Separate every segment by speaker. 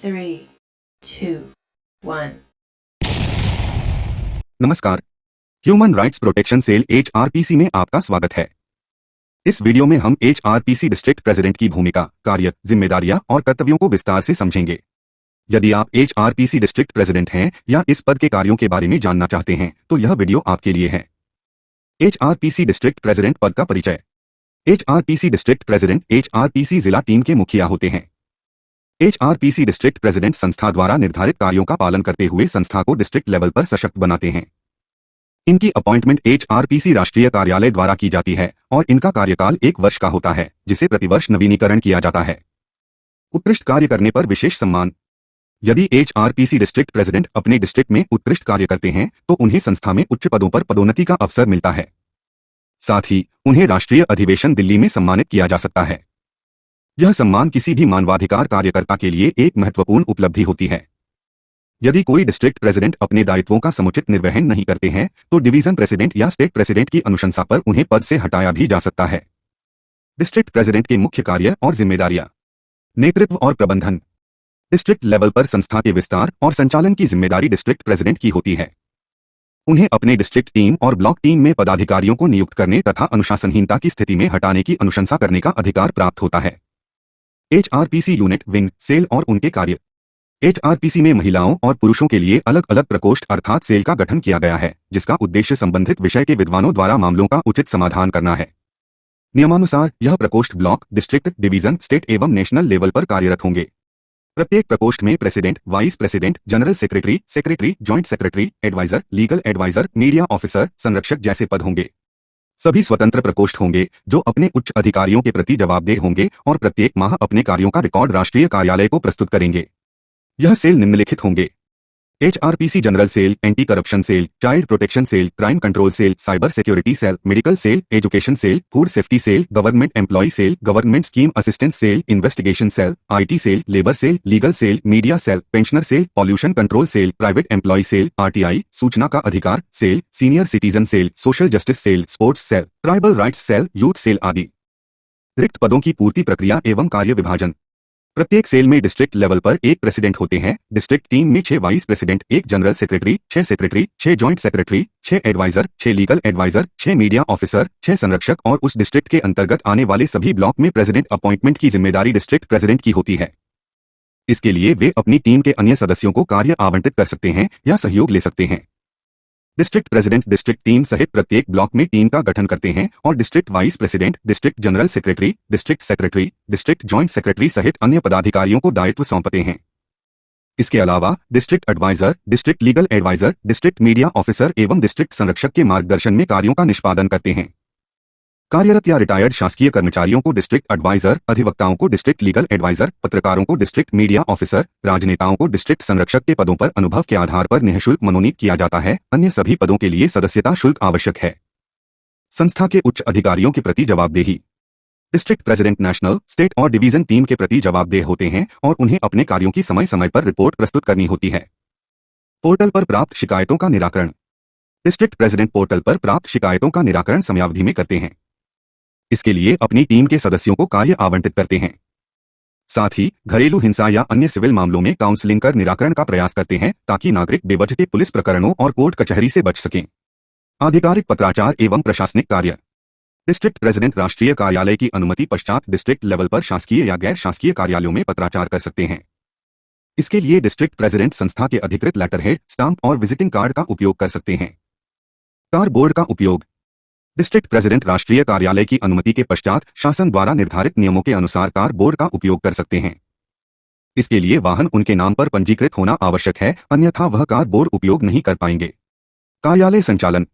Speaker 1: 3, 2, 1.
Speaker 2: नमस्कार। Human rights protection cell HRPC में आपका स्वागत है। इस वीडियो में हम HRPC डिस्ट्रिक्ट प्रेसिडेंट की भूमिका, कार्य, जिम्मेदारियां और कर्तव्यों को विस्तार से समझेंगे। यदि आप HRPC डिस्ट्रिक्ट प्रेसिडेंट हैं या इस पद के कार्यों के बारे में जानना चाहते हैं तो यह वीडियो आपके लिए है। HRPC डिस्ट्रिक्ट प्रेसिडेंट पद का परिचय। HRPC डिस्ट्रिक्ट प्रेसिडेंट HRPC जिला टीम के मुखिया होते हैं। HRPC डिस्ट्रिक्ट प्रेसिडेंट संस्था द्वारा निर्धारित कार्यों का पालन करते हुए संस्था को डिस्ट्रिक्ट लेवल पर सशक्त बनाते हैं। इनकी अपॉइंटमेंट HRPC राष्ट्रीय कार्यालय द्वारा की जाती है और इनका कार्यकाल 1 वर्ष का होता है, जिसे प्रतिवर्ष नवीनीकरण किया जाता है। उत्कृष्ट कार्य करने पर विशेष सम्मान। यदि HRPC डिस्ट्रिक्ट प्रेसिडेंट अपने डिस्ट्रिक्ट में उत्कृष्ट कार्य करते हैं तो उन्हें संस्था में उच्च पदों पर पदोन्नति का अवसर मिलता है। साथ ही उन्हें राष्ट्रीय अधिवेशन दिल्ली में सम्मानित किया जा सकता है। यह सम्मान किसी भी मानवाधिकार कार्यकर्ता के लिए एक महत्वपूर्ण उपलब्धि होती है। यदि कोई डिस्ट्रिक्ट प्रेसिडेंट अपने दायित्वों का समुचित निर्वहन नहीं करते हैं तो डिवीजन प्रेसिडेंट या स्टेट प्रेसिडेंट की अनुशंसा पर उन्हें पद से हटाया भी जा सकता है। डिस्ट्रिक्ट प्रेसिडेंट के मुख्य कार्य और जिम्मेदारियां। नेतृत्व और प्रबंधन। डिस्ट्रिक्ट लेवल पर संस्था के विस्तार और संचालन की जिम्मेदारी डिस्ट्रिक्ट प्रेसिडेंट की होती है। उन्हें अपने डिस्ट्रिक्ट टीम और ब्लॉक टीम में पदाधिकारियों को नियुक्त करने तथा अनुशासनहीनता की स्थिति में हटाने की अनुशंसा करने का अधिकार प्राप्त होता है। HRPC यूनिट, विंग, सेल और उनके कार्य। HRPC में महिलाओं और पुरुषों के लिए अलग अलग प्रकोष्ठ अर्थात सेल का गठन किया गया है, जिसका उद्देश्य संबंधित विषय के विद्वानों द्वारा मामलों का उचित समाधान करना है। नियमानुसार यह प्रकोष्ठ ब्लॉक, डिस्ट्रिक्ट, डिवीजन, स्टेट एवं नेशनल लेवल पर कार्यरत होंगे। प्रत्येक प्रकोष्ठ में president, vice president, general secretary, secretary, joint secretary, adviser, legal adviser, media officer, संरक्षक जैसे पद होंगे। सभी स्वतंत्र प्रकोष्ठ होंगे जो अपने उच्च अधिकारियों के प्रति जवाबदेह होंगे और प्रत्येक माह अपने कार्यों का रिकॉर्ड राष्ट्रीय कार्यालय को प्रस्तुत करेंगे। यह सेल निम्नलिखित होंगे: HRPC general cell, anti corruption cell, child protection cell, crime control cell, cyber security cell, medical cell, education cell, food safety cell, government employ cell, government scheme assistance cell, investigation cell, IT cell, labour cell, legal cell, media cell, pensioner cell, pollution control cell, private employ cell, RTI, सूचना का अधिकार cell, senior citizen cell, social justice cell, sports cell, tribal rights cell, youth cell आदि। रिक्त पदों की पूर्ति प्रक्रिया एवं कार्य विभाजन। प्रत्येक सेल में डिस्ट्रिक्ट लेवल पर एक प्रेसिडेंट होते हैं। डिस्ट्रिक्ट टीम में 6 vice president, 1 general secretary, 6 secretary, 6 joint secretary, 6 adviser, 6 legal adviser, 6 media officer, 6 संरक्षक और उस डिस्ट्रिक्ट के अंतर्गत आने वाले सभी ब्लॉक में प्रेसिडेंट अपॉइंटमेंट की जिम्मेदारी डिस्ट्रिक्ट प्रेसिडेंट की होती है। इसके लिए वे अपनी टीम के अन्य सदस्यों को कार्य आवंटित कर सकते हैं या सहयोग ले सकते हैं। डिस्ट्रिक्ट प्रेसिडेंट डिस्ट्रिक्ट टीम सहित प्रत्येक ब्लॉक में टीम का गठन करते हैं और district vice president, district general secretary, district secretary, district joint secretary सहित अन्य पदाधिकारियों को दायित्व सौंपते हैं। इसके अलावा district adviser, district legal adviser, district media officer एवं डिस्ट्रिक्ट संरक्षक के मार्गदर्शन में कार्यों का निष्पादन करते हैं। कार्यरत या रिटायर्ड शासकीय कर्मचारियों को डिस्ट्रिक्ट एडवाइजर, अधिवक्ताओं को डिस्ट्रिक्ट लीगल एडवाइजर, पत्रकारों को डिस्ट्रिक्ट मीडिया ऑफिसर, राजनेताओं को डिस्ट्रिक्ट संरक्षक के पदों पर अनुभव के आधार पर निःशुल्क मनोनीत किया जाता है। अन्य सभी पदों के लिए सदस्यता शुल्क आवश्यक है। संस्था के उच्च अधिकारियों के प्रति जवाबदेही। डिस्ट्रिक्ट प्रेसिडेंट नेशनल, स्टेट और डिवीजन टीम के प्रति जवाबदेह होते हैं और उन्हें अपने कार्यों की समय समय पर रिपोर्ट प्रस्तुत करनी होती है। पोर्टल पर प्राप्त शिकायतों का निराकरण। डिस्ट्रिक्ट प्रेसिडेंट पोर्टल पर प्राप्त शिकायतों का निराकरण समयावधि में करते हैं। इसके लिए अपनी टीम के सदस्यों को कार्य आवंटित करते हैं। साथ ही घरेलू हिंसा या अन्य सिविल मामलों में काउंसलिंग कर निराकरण का प्रयास करते हैं ताकि नागरिक बेवजह के पुलिस प्रकरणों और कोर्ट कचहरी से बच सकें। आधिकारिक पत्राचार एवं प्रशासनिक कार्य। डिस्ट्रिक्ट प्रेसिडेंट राष्ट्रीय कार्यालय की अनुमति पश्चात डिस्ट्रिक्ट लेवल पर शासकीय या गैर शासकीय कार्यालयों में पत्राचार कर सकते हैं। इसके लिए डिस्ट्रिक्ट प्रेसिडेंट संस्था के अधिकृत लेटरहेड, स्टाम्प और विजिटिंग कार्ड का उपयोग कर सकते हैं। कार बोर्ड का उपयोग। डिस्ट्रिक्ट प्रेसिडेंट राष्ट्रीय कार्यालय की अनुमति के पश्चात शासन द्वारा निर्धारित नियमों के अनुसार कार बोर्ड का उपयोग कर सकते हैं। इसके लिए वाहन उनके नाम पर पंजीकृत होना आवश्यक है, अन्यथा वह कार बोर्ड उपयोग नहीं कर पाएंगे। कार्यालय संचालन।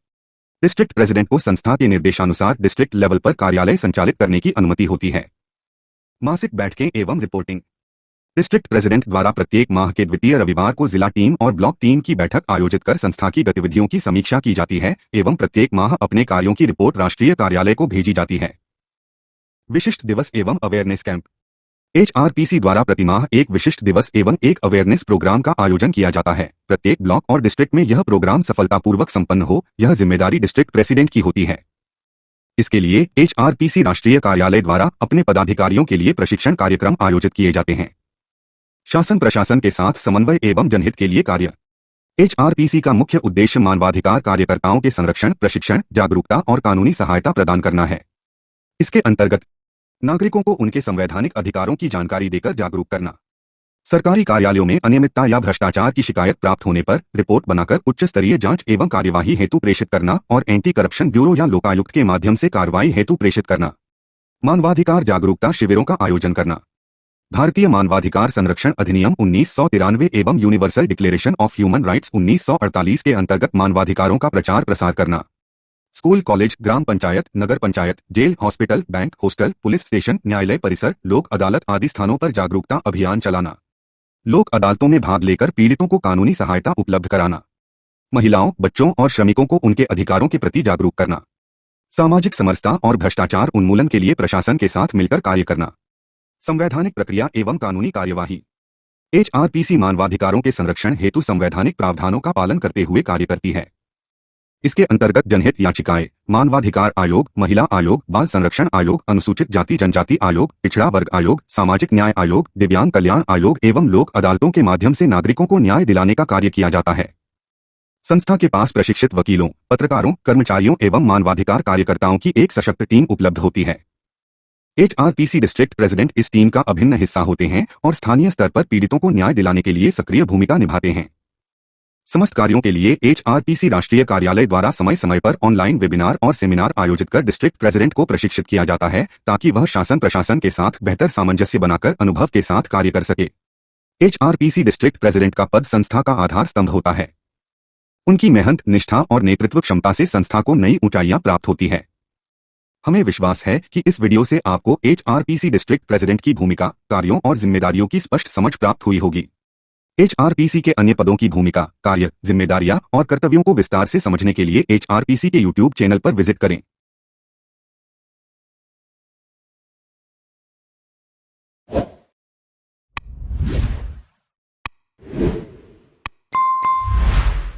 Speaker 2: डिस्ट्रिक्ट प्रेसिडेंट को संस्था के निर्देशानुसार डिस्ट्रिक्ट लेवल पर कार्यालय संचालित करने की अनुमति होती है। मासिक बैठकें एवं रिपोर्टिंग। डिस्ट्रिक्ट प्रेसिडेंट द्वारा प्रत्येक माह के द्वितीय रविवार को जिला टीम और ब्लॉक टीम की बैठक आयोजित कर संस्था की गतिविधियों की समीक्षा की जाती है एवं प्रत्येक माह अपने कार्यों की रिपोर्ट राष्ट्रीय कार्यालय को भेजी जाती है। विशिष्ट दिवस एवं अवेयरनेस कैंप। HRPC द्वारा प्रतिमाह एक विशिष्ट दिवस एवं एक अवेयरनेस प्रोग्राम का आयोजन किया जाता है। प्रत्येक ब्लॉक और डिस्ट्रिक्ट में यह प्रोग्राम सफलतापूर्वक संपन्न हो, यह जिम्मेदारी डिस्ट्रिक्ट प्रेसिडेंट की होती है। इसके लिए HRPC राष्ट्रीय कार्यालय द्वारा अपने पदाधिकारियों के लिए प्रशिक्षण कार्यक्रम आयोजित किए जाते हैं। शासन प्रशासन के साथ समन्वय एवं जनहित के लिए कार्य। एचआरपीसी का मुख्य उद्देश्य मानवाधिकार कार्यकर्ताओं के संरक्षण, प्रशिक्षण, जागरूकता और कानूनी सहायता प्रदान करना है। इसके अंतर्गत नागरिकों को उनके संवैधानिक अधिकारों की जानकारी देकर जागरूक करना, सरकारी कार्यालयों में अनियमितता या भ्रष्टाचार की शिकायत प्राप्त होने पर रिपोर्ट बनाकर उच्च स्तरीय जांच एवं कार्यवाही हेतु प्रेषित करना और एंटी करप्शन ब्यूरो या लोकायुक्त के माध्यम से कार्रवाई हेतु प्रेषित करना, मानवाधिकार जागरूकता शिविरों का आयोजन करना, भारतीय मानवाधिकार संरक्षण अधिनियम 1993 एवं universal declaration of human rights 1948 के अंतर्गत मानवाधिकारों का प्रचार प्रसार करना, स्कूल, कॉलेज, ग्राम पंचायत, नगर panchayat, jail, hospital, bank, hostel, police station, न्यायालय परिसर, लोक अदालत आदि स्थानों पर जागरूकता अभियान चलाना, लोक अदालतों में भाग लेकर पीड़ितों को कानूनी सहायता उपलब्ध कराना, महिलाओं, बच्चों और श्रमिकों को उनके अधिकारों के प्रति जागरूक करना, सामाजिक समरसता और भ्रष्टाचार उन्मूलन के लिए प्रशासन के साथ मिलकर कार्य करना, संवैधानिक प्रक्रिया एवं कानूनी कार्यवाही। एचआरपीसी मानवाधिकारों के संरक्षण हेतु संवैधानिक प्रावधानों का पालन करते हुए कार्य करती है। इसके अंतर्गत जनहित याचिकाएं, मानवाधिकार आयोग, महिला आयोग, बाल संरक्षण आयोग, अनुसूचित जाति जनजाति आयोग, पिछड़ा वर्ग आयोग, सामाजिक न्याय आयोग, दिव्यांग कल्याण आयोग एवं लोक अदालतों के माध्यम से नागरिकों को न्याय दिलाने का कार्य किया जाता है। संस्था के पास प्रशिक्षित वकीलों, पत्रकारों, कर्मचारियों एवं मानवाधिकार कार्यकर्ताओं की एक सशक्त टीम उपलब्ध होती है। एचआरपीसी डिस्ट्रिक्ट प्रेसिडेंट इस टीम का अभिन्न हिस्सा होते हैं और स्थानीय स्तर पर पीड़ितों को न्याय दिलाने के लिए सक्रिय भूमिका निभाते हैं। समस्त कार्यों के लिए एचआरपीसी राष्ट्रीय कार्यालय द्वारा समय समय पर ऑनलाइन वेबिनार और सेमिनार आयोजित कर डिस्ट्रिक्ट प्रेसिडेंट को प्रशिक्षित किया जाता है ताकि वह शासन प्रशासन के साथ बेहतर सामंजस्य बनाकर अनुभव के साथ कार्य कर सके। एचआरपीसी डिस्ट्रिक्ट प्रेसिडेंट का पद संस्था का आधार स्तंभ होता है। उनकी मेहनत, निष्ठा और नेतृत्व क्षमता से संस्था को नई ऊंचाइयां प्राप्त होती है। हमें विश्वास है कि इस वीडियो से आपको एचआरपीसी डिस्ट्रिक्ट प्रेसिडेंट की भूमिका, कार्यों और जिम्मेदारियों की स्पष्ट समझ प्राप्त हुई होगी। एचआरपीसी के अन्य पदों की भूमिका, कार्य, जिम्मेदारियां और कर्तव्यों को विस्तार से समझने के लिए एचआरपीसी के YouTube चैनल पर विजिट करें।